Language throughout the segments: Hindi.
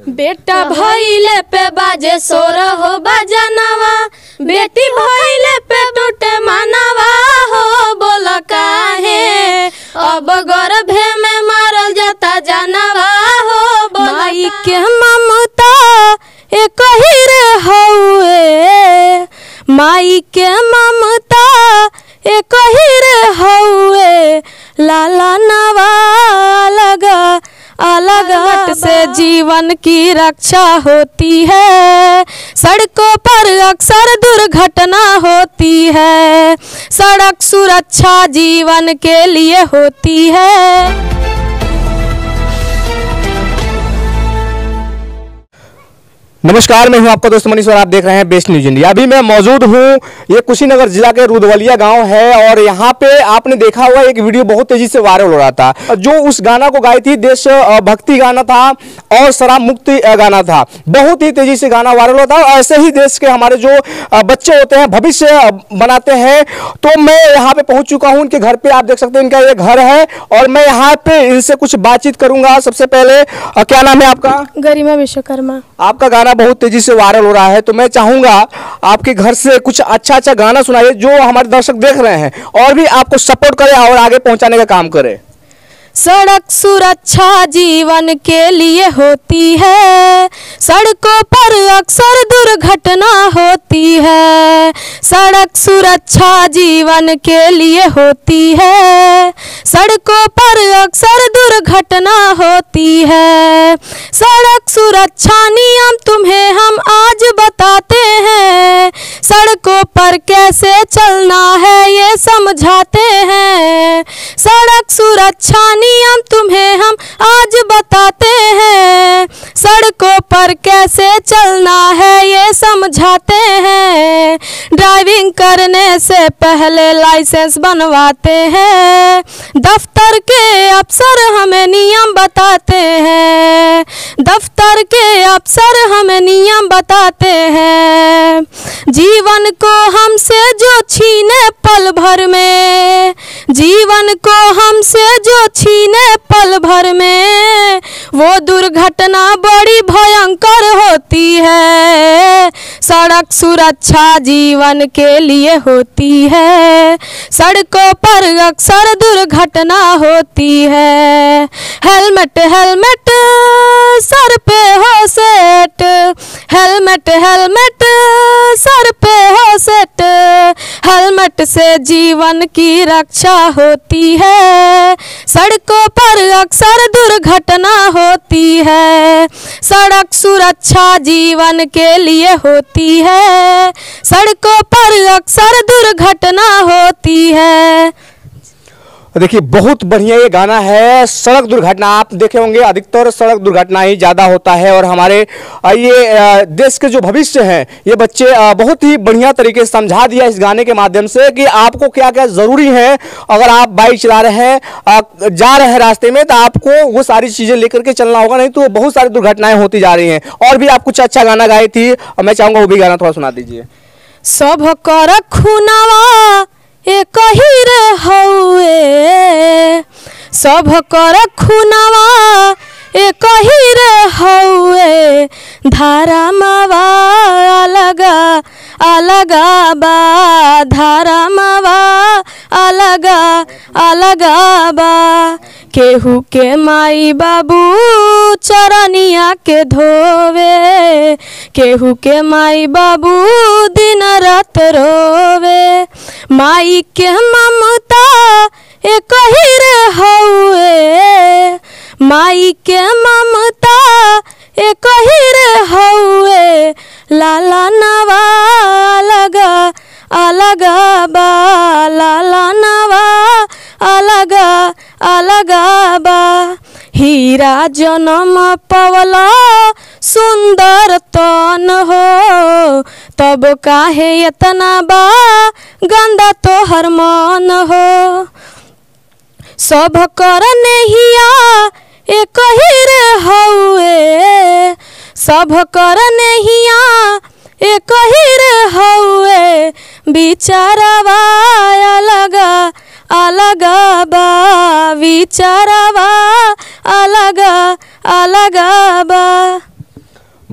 बेटा भइले पे बाजे सोर हो बजनवा, बेटी भइले पे टूटे मनवा हो। बोल काहे अब गर्भे में मारल जाता जानवा हो। माई के ममता एक ही रे हउए, माई के ममता एक ही रे हउए। लाला नवा लगा अलग से जीवन की रक्षा होती है, सड़कों पर अक्सर दुर्घटना होती है। सड़क सुरक्षा जीवन के लिए होती है। नमस्कार, मैं हूं आपका दोस्त मनीष और आप देख रहे हैं बेस्ट न्यूज इंडिया। अभी मैं मौजूद हूं, ये कुशीनगर जिला के रुदवलिया गांव है और यहां पे आपने देखा हुआ एक वीडियो बहुत तेजी से वायरल हो रहा था। जो उस गाना को गाई थी देश भक्ति गाना था और शराब मुक्ति गाना था। बहुत ही तेजी से गाना वायरल होता है और ऐसे ही देश के हमारे जो बच्चे होते हैं भविष्य बनाते हैं। तो मैं यहाँ पे पहुंच चुका हूँ, इनके घर पे आप देख सकते हैं, इनका ये घर है और मैं यहाँ पे इनसे कुछ बातचीत करूंगा। सबसे पहले क्या नाम है आपका? गरिमा विश्वकर्मा। आपका गाना बहुत तेजी से वायरल हो रहा है, तो मैं चाहूंगा आपके घर से कुछ अच्छा गाना सुनाइए जो हमारे दर्शक देख रहे हैं और भी आपको सपोर्ट करे और आगे पहुंचाने का काम करे। सड़क सुरक्षा जीवन के लिए होती है, सड़कों पर अक्सर दुर्घटना होती है। सड़क सुरक्षा जीवन के लिए होती है, सड़कों पर अक्सर दुर्घटना होती है। सड़क सुरक्षा नियम तुम्हें हम आज बताते हैं, सड़कों पर कैसे चलना है ये समझाते हैं। सड़क सुरक्षा नियम तुम्हें हम आज बताते हैं, सड़कों पर कैसे चलना है ये समझाते हैं। ड्राइविंग करने से पहले लाइसेंस बनवाते हैं, दफ्तर के अफसर हमें नियम बताते हैं। दफ्तर के अफसर हमें नियम बताते हैं। जीवन को हमसे जो छीने पल भर में, जीवन को हमसे जो छीने पल भर में, वो दुर्घटना बड़ी भयंकर होती है। सड़क सुरक्षा जीवन के लिए होती है, सड़कों पर अक्सर दुर्घटना होती है। हेलमेट हेलमेट सर पे हो सेट, हेलमेट हेलमेट सर पे हो सेट। हेलमेट से जीवन की रक्षा होती है, सड़कों पर अक्सर दुर्घटना होती है। सड़क सुरक्षा जीवन के लिए होती है, सड़कों पर अक्सर दुर्घटना होती है। देखिए बहुत बढ़िया ये गाना है। सड़क दुर्घटना आप देखे होंगे, अधिकतर सड़क दुर्घटना ही ज़्यादा होता है और हमारे ये देश के जो भविष्य हैं ये बच्चे बहुत ही बढ़िया तरीके से समझा दिया इस गाने के माध्यम से कि आपको क्या क्या ज़रूरी है। अगर आप बाइक चला रहे हैं, जा रहे हैं रास्ते में, तो आपको वो सारी चीज़ें लेकर के चलना होगा, नहीं तो बहुत सारी दुर्घटनाएँ होती जा रही हैं। और भी आप कुछ अच्छा गाना गाई थी और मैं चाहूँगा वो भी गाना थोड़ा सुना दीजिए। सब कर खुनावा एक ही रे हउए, सब कर खुनावा एक ही रे हउए। धारा मावा अलगा अलगा बा, धारा मावा अलगा अलगा बा। केहू के माई बाबू चरनिया के धोवे, केहू के माई बाबू दिन रात रोवे। माई के ममता एक ही रे हउए, माई के ममता एक ही रे हउए। लाला नवा अलगा अलगा बा, लाला नवा अलगा अलगा बा। हीरा जन्म पवला सुंदर तन हो, तब काहे इतना बा गंदा तोहर मन हो। सब कर नहिया एक ही रे हउए, सब कर नहिया एक ही रे हउए। बिचारवा अलगा अलगा बा, विचारवा अलगा अलगा बा।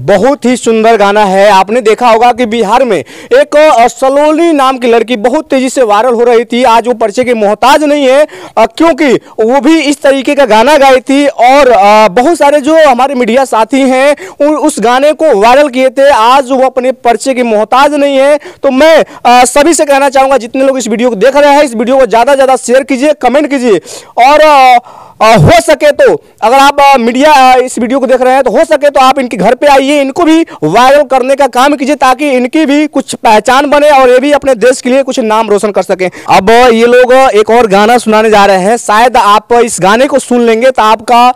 बहुत ही सुंदर गाना है। आपने देखा होगा कि बिहार में एक सलोनी नाम की लड़की बहुत तेजी से वायरल हो रही थी। आज वो पर्चे की मोहताज नहीं है, क्योंकि वो भी इस तरीके का गाना गाई थी और बहुत सारे जो हमारे मीडिया साथी हैं उस गाने को वायरल किए थे। आज वो अपने पर्चे की मोहताज नहीं है। तो मैं सभी से कहना चाहूँगा, जितने लोग इस वीडियो को देख रहे हैं, इस वीडियो को ज़्यादा से ज़्यादा शेयर कीजिए, कमेंट कीजिए और हो सके तो अगर आप मीडिया इस वीडियो को देख रहे हैं तो हो सके तो आप इनके घर पे आइए, इनको भी वायरल करने का काम कीजिए ताकि इनकी भी कुछ पहचान बने और ये भी अपने देश के लिए कुछ नाम रोशन कर सकें। अब ये लोग एक और गाना सुनाने जा रहे हैं। शायद आप इस गाने को सुन लेंगे तो आपका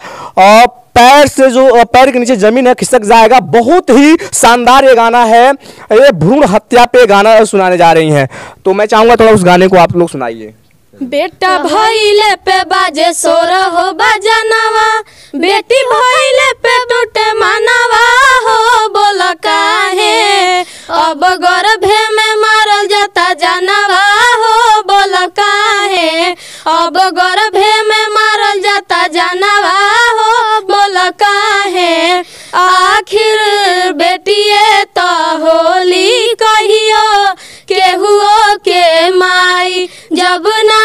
पैर से जो पैर के नीचे जमीन है खिसक जाएगा। बहुत ही शानदार ये गाना है। ये भ्रूण हत्या पे गाना सुनाने जा रही हैं, तो मैं चाहूंगा थोड़ा उस गाने को आप लोग सुनाइए। बेटा भइले पे बाजे सोर हो बजनवा, बेटी भइले पे टूटे मनवा हो बोल काहे, अब गर्भे में मारल जाता जानवा हो बोल काहे, अब गर्भे में मारल जाता जानवा हो बोल काहे, आखिर बेटिए तो होली कहियो केहुओ के माई, जब ना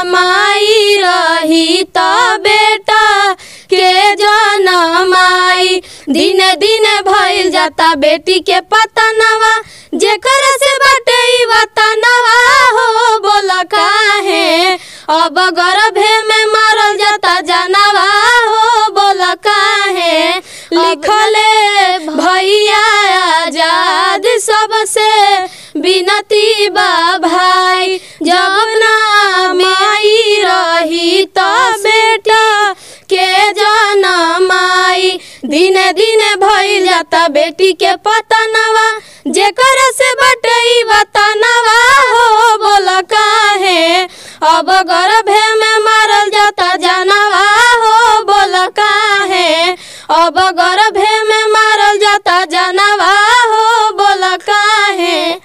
माई रही तो बेटा के जनमाई, दिने दिने भइल जाता बेटी के पतनवा, जेकर से बाटे ई वतनवा हो बोल काहे, अब गर्भे में मारल जाता जानवा हो बोल काहे, लिखले भैया आजाद सबसे बिनती बा भाई, जब ना माई रही तो बेटा के जनमाई, दिने दिने भइल जाता बेटी के पतनवा, जेकर से बटई वतनवा हो बोल काहे, अब गर्भे में मारल जाता जानवा हो बोल काहे, अब गर्भे में मारल जाता जानवा हो बोल काहे।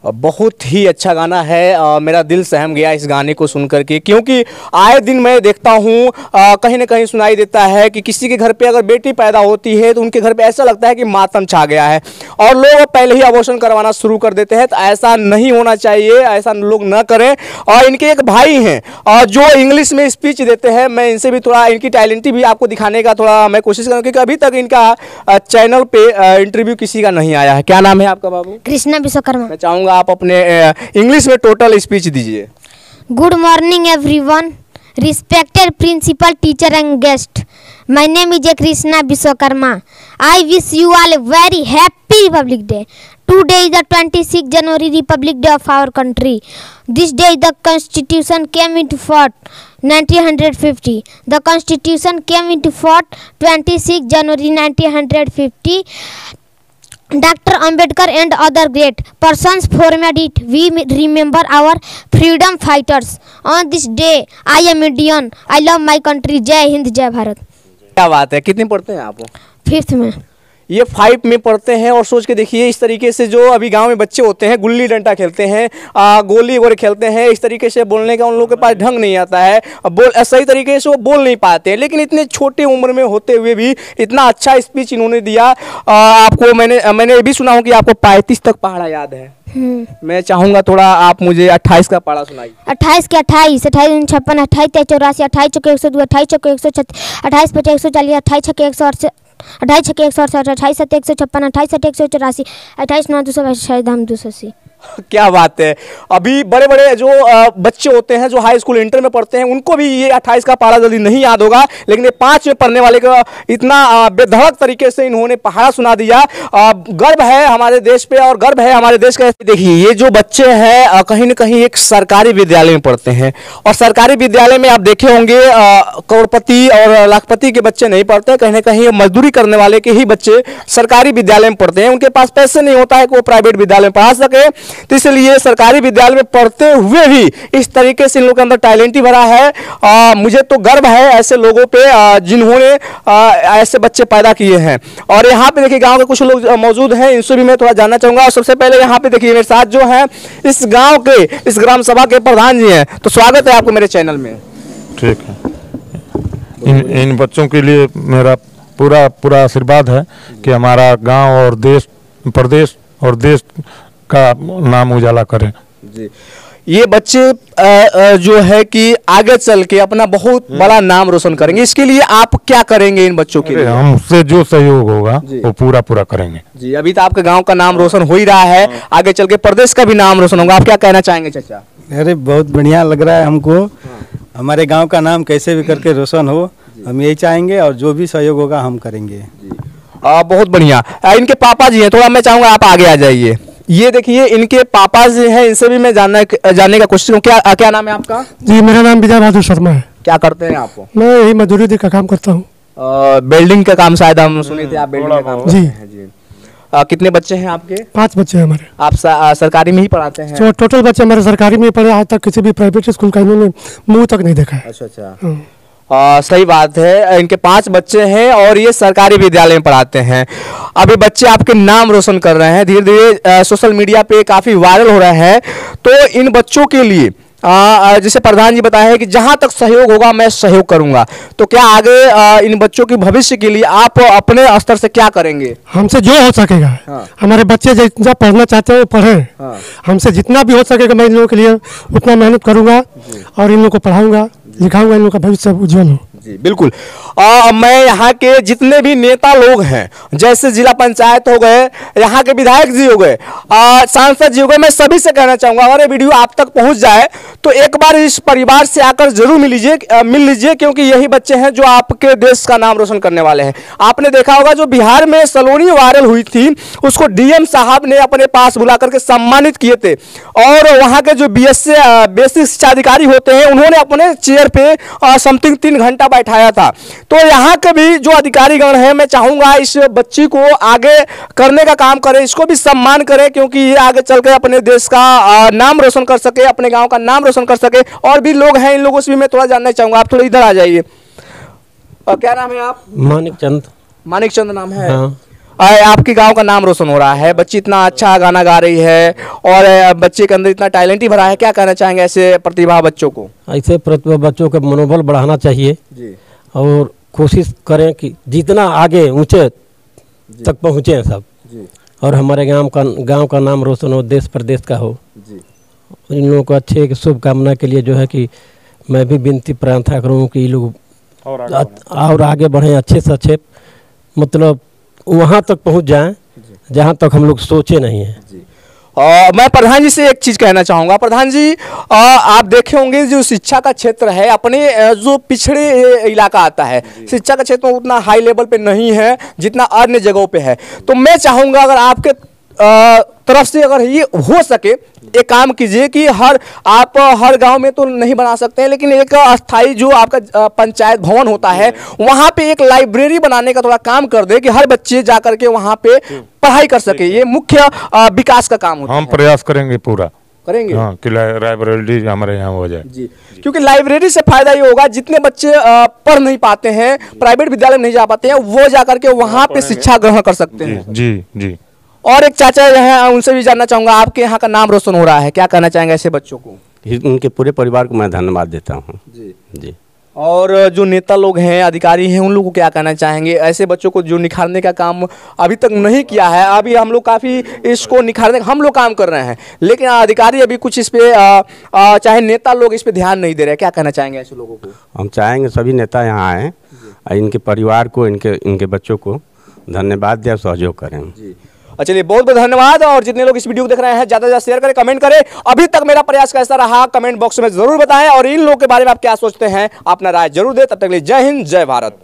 बहुत ही अच्छा गाना है। मेरा दिल सहम गया इस गाने को सुनकर के, क्योंकि आए दिन मैं देखता हूँ कहीं ना कहीं सुनाई देता है कि किसी के घर पे अगर बेटी पैदा होती है तो उनके घर पे ऐसा लगता है कि मातम छा गया है और लोग पहले ही अबॉर्शन करवाना शुरू कर देते हैं। तो ऐसा नहीं होना चाहिए, ऐसा लोग न करें। और इनके एक भाई हैं जो इंग्लिश में स्पीच देते हैं, मैं इनसे भी थोड़ा इनकी टैलेंट भी आपको दिखाने का थोड़ा मैं कोशिश करूँ, क्योंकि अभी तक इनका चैनल पे इंटरव्यू किसी का नहीं आया है। क्या नाम है आपका बाबू? कृष्णा विश्वकर्मा। मैं चाहूँगा आप अपने इंग्लिश में टोटल स्पीच दीजिए। Good morning everyone, respected principal, teacher and guest, my name is Krishna Vishwakarma. I wish you all a very happy Republic Day. Today is the 26th January, Republic Day of our country. This day the Constitution came into force 1950. The Constitution came into force 26th January 1950. Dr. Ambedkar and other great persons formed it. We remember our freedom fighters. On this day, I am Indian. I love my country. जय हिंद, जय भारत। क्या बात है, कितनी पढ़ते हैं आप? 5th में। ये 5 में पढ़ते हैं। और सोच के देखिए, इस तरीके से जो अभी गांव में बच्चे होते हैं, गुल्ली डंडा खेलते हैं, गोली वगैरह खेलते हैं, इस तरीके से बोलने का उन लोगों के पास ढंग नहीं आता है, सही तरीके से वो बोल नहीं पाते हैं। लेकिन इतने छोटे उम्र में होते हुए भी इतना अच्छा स्पीच इन्होंने दिया। आपको मैंने ये भी सुना हो कि आपको 35 तक पहाड़ा याद है। मैं चाहूँगा थोड़ा आप मुझे 28 का पहाड़ा सुनाइए। 28 के 28, 28 56, 28 84, 28 चौके 102, 28 चौके 136, 28 50 140, 28 छक्के 168, 28 छक्के 168, 28 7 156, 28 7 184, 28 9 222, शायद हम 280। क्या बात है। अभी बड़े बड़े जो बच्चे होते हैं जो हाई स्कूल इंटर में पढ़ते हैं, उनको भी ये 28 का पहाड़ा जल्दी नहीं याद होगा, लेकिन ये 5 में पढ़ने वाले का इतना बेधड़क तरीके से इन्होंने पहाड़ा सुना दिया। गर्व है हमारे देश पे और गर्व है हमारे देश का। देखिए, ये जो बच्चे हैं कहीं ना कहीं एक सरकारी विद्यालय में पढ़ते हैं, और सरकारी विद्यालय में आप देखे होंगे करोड़पति और लाखपति के बच्चे नहीं पढ़ते, कहीं ना कहीं मजदूरी करने वाले के ही बच्चे सरकारी विद्यालय में पढ़ते हैं। उनके पास पैसे नहीं होता है कि वो प्राइवेट विद्यालय में पढ़ा सके, तो इसलिए सरकारी विद्यालय में पढ़ते हुए भी इस तरीके से इन लोगों के अंदर टैलेंट ही भरा है। मुझे तो गर्व है ऐसे लोगों पे जिन्होंने ऐसे बच्चे पैदा किए हैं। और यहाँ पे देखिए गांव के कुछ लोग मौजूद हैं, इनसे भी मैं थोड़ा जानना चाहूँगा। और सबसे पहले यहाँ पे देखिए मेरे साथ जो है इस गाँव के, इस ग्राम सभा के प्रधान जी हैं। तो स्वागत है आपको मेरे चैनल में। ठीक है। इन बच्चों के लिए मेरा पूरा पूरा आशीर्वाद है कि हमारा गांव और देश, प्रदेश और देश का नाम उजाला करें। जी, ये बच्चे जो है कि आगे चल के अपना बहुत बड़ा नाम रोशन करेंगे, इसके लिए आप क्या करेंगे इन बच्चों के लिए? हमसे जो सहयोग होगा वो पूरा पूरा करेंगे। जी, अभी तो आपके गांव का नाम रोशन हो ही रहा है, आगे चल के प्रदेश का भी नाम रोशन होगा। आप क्या कहना चाहेंगे चाचा? अरे बहुत बढ़िया लग रहा है हमको, हमारे गांव का नाम कैसे भी करके रोशन हो, हम यही चाहेंगे और जो भी सहयोग होगा हम करेंगे। बहुत बढ़िया। इनके पापा जी हैं, थोड़ा मैं चाहूंगा आप आगे आ जाइए। ये देखिए इनके पापा जी हैं, इनसे भी मैं जानने का कोशिश करूँ। क्या नाम है आपका? जी, मेरा नाम विजय बहादुर शर्मा है। क्या करते हैं आप? मैं यही मजदूरी का काम करता हूँ। बिल्डिंग का काम, शायद हम सुने थे आप बिल्डिंग का काम करते हैं। जी, कितने बच्चे हैं आपके? 5 बच्चे हैं हमारे। आप सरकारी में ही पढ़ाते हैं? तो टोटल बच्चे हमारे सरकारी में पढ़े, आज तक किसी भी प्राइवेट स्कूल का इन्होंने मुंह तक नहीं देखा है। अच्छा। सही बात है, इनके 5 बच्चे हैं और ये सरकारी विद्यालय में पढ़ाते हैं। अभी बच्चे आपके नाम रोशन कर रहे हैं, धीरे धीरे सोशल मीडिया पे काफ़ी वायरल हो रहा है। तो इन बच्चों के लिए जैसे प्रधान जी बताया है कि जहां तक सहयोग होगा मैं सहयोग करूंगा, तो क्या आगे इन बच्चों के भविष्य के लिए आप अपने स्तर से क्या करेंगे? हमसे जो हो सकेगा। हमारे बच्चे जब पढ़ना चाहते हैं वो पढ़ें। हमसे जितना भी हो सकेगा मैं इन लोगों के लिए उतना मेहनत करूंगा और इन लोगों को पढ़ाऊंगा, लिखाऊंगा, इन लोगों का भविष्य उज्जवल हो। जी बिल्कुल। मैं यहाँ के जितने भी नेता लोग हैं, जैसे जिला पंचायत हो गए, यहाँ के विधायक जी हो गए, सांसद जी हो गए, मैं सभी से कहना चाहूंगा अगर ये वीडियो आप तक पहुंच जाए तो एक बार इस परिवार से आकर जरूर मिल लीजिए, क्योंकि यही बच्चे हैं जो आपके देश का नाम रोशन करने वाले हैं। आपने देखा होगा जो बिहार में सलोनी वायरल हुई थी, उसको डीएम साहब ने अपने पास बुला करके सम्मानित किए थे और वहाँ के जो बेसिक शिक्षा अधिकारी होते हैं उन्होंने अपने चेयर पे समथिंग 3 घंटा बैठाया था। तो यहाँ के भी जो अधिकारीगण हैं, मैं चाहूंगा इस बच्ची को आगे करने का काम करें, इसको भी सम्मान करें, क्योंकि ये आगे चल कर अपने देश का नाम रोशन कर सके, अपने गांव का नाम रोशन कर सके। और भी लोग हैं, इन लोगों से भी मैं थोड़ा जानना चाहूंगा। आप थोड़ा इधर आ जाइए। क्या नाम है आप? मानिक चंद नाम है। हाँ। आपके गांव का नाम रोशन हो रहा है, बच्ची इतना अच्छा गाना गा रही है और बच्चे के अंदर इतना टैलेंट ही भरा है। क्या कहना चाहेंगे ऐसे प्रतिभा बच्चों को? ऐसे प्रतिभा बच्चों का मनोबल बढ़ाना चाहिए जी, और कोशिश करें कि जितना आगे ऊंचे तक पहुँचे सब जी, और हमारे गांव का नाम रोशन हो, देश प्रदेश का हो जी। इन लोगों को अच्छे शुभकामना के लिए जो है कि मैं भी विनती प्रार्थना करूँ कि ये लोग और आगे बढ़ें, अच्छे से अच्छे मतलब वहाँ तक पहुँच जाएं जहाँ तक हम लोग सोचे नहीं हैं जी। मैं प्रधान जी से एक चीज़ कहना चाहूँगा। प्रधान जी, आप देखे होंगे जो शिक्षा का क्षेत्र है अपने जो पिछड़े इलाका आता है, शिक्षा का क्षेत्र में उतना हाई लेवल पे नहीं है जितना अन्य जगहों पे है। तो मैं चाहूँगा अगर आपके तरफ से अगर ये हो सके एक काम कीजिए कि आप हर गांव में तो नहीं बना सकते हैं, लेकिन एक अस्थाई जो आपका पंचायत भवन होता है वहां पे एक लाइब्रेरी बनाने का थोड़ा काम कर दे कि हर बच्चे जाकर के वहां पे पढ़ाई कर सके। ये मुख्य विकास का काम होता है। हम प्रयास करेंगे, पूरा करेंगे हाँ, कि लाइब्रेरी हमारे यहाँ हो जाए जी। क्योंकि लाइब्रेरी से फायदा ये होगा जितने बच्चे पढ़ नहीं पाते हैं, प्राइवेट विद्यालय में नहीं जा पाते हैं, वो जाकर के वहां पे शिक्षा ग्रहण कर सकते हैं। जी जी। और एक चाचा हैं, उनसे भी जानना चाहूंगा, आपके यहाँ का नाम रोशन हो रहा है, क्या कहना चाहेंगे ऐसे बच्चों को? उनके पूरे परिवार को मैं धन्यवाद देता हूँ जी जी। और जो नेता लोग हैं, अधिकारी हैं, उन लोगों को क्या कहना चाहेंगे ऐसे बच्चों को जो निखारने का काम अभी तक नहीं किया है? अभी हम लोग काफ़ी इसको निखारने हम लोग काम कर रहे हैं, लेकिन अधिकारी अभी कुछ इस पे चाहे नेता लोग इस पे ध्यान नहीं दे रहे। क्या कहना चाहेंगे ऐसे लोगों को? हम चाहेंगे सभी नेता यहाँ आएँ, इनके परिवार को, इनके बच्चों को धन्यवाद दें, सहयोग करें जी। चलिए, बहुत बहुत धन्यवाद। और जितने लोग इस वीडियो को देख रहे हैं ज़्यादा से ज़्यादा शेयर करें, कमेंट करें। अभी तक मेरा प्रयास कैसा रहा कमेंट बॉक्स में जरूर बताएं और इन लोगों के बारे में आप क्या सोचते हैं अपना राय जरूर दें। तब तक के लिए जय हिंद, जय भारत।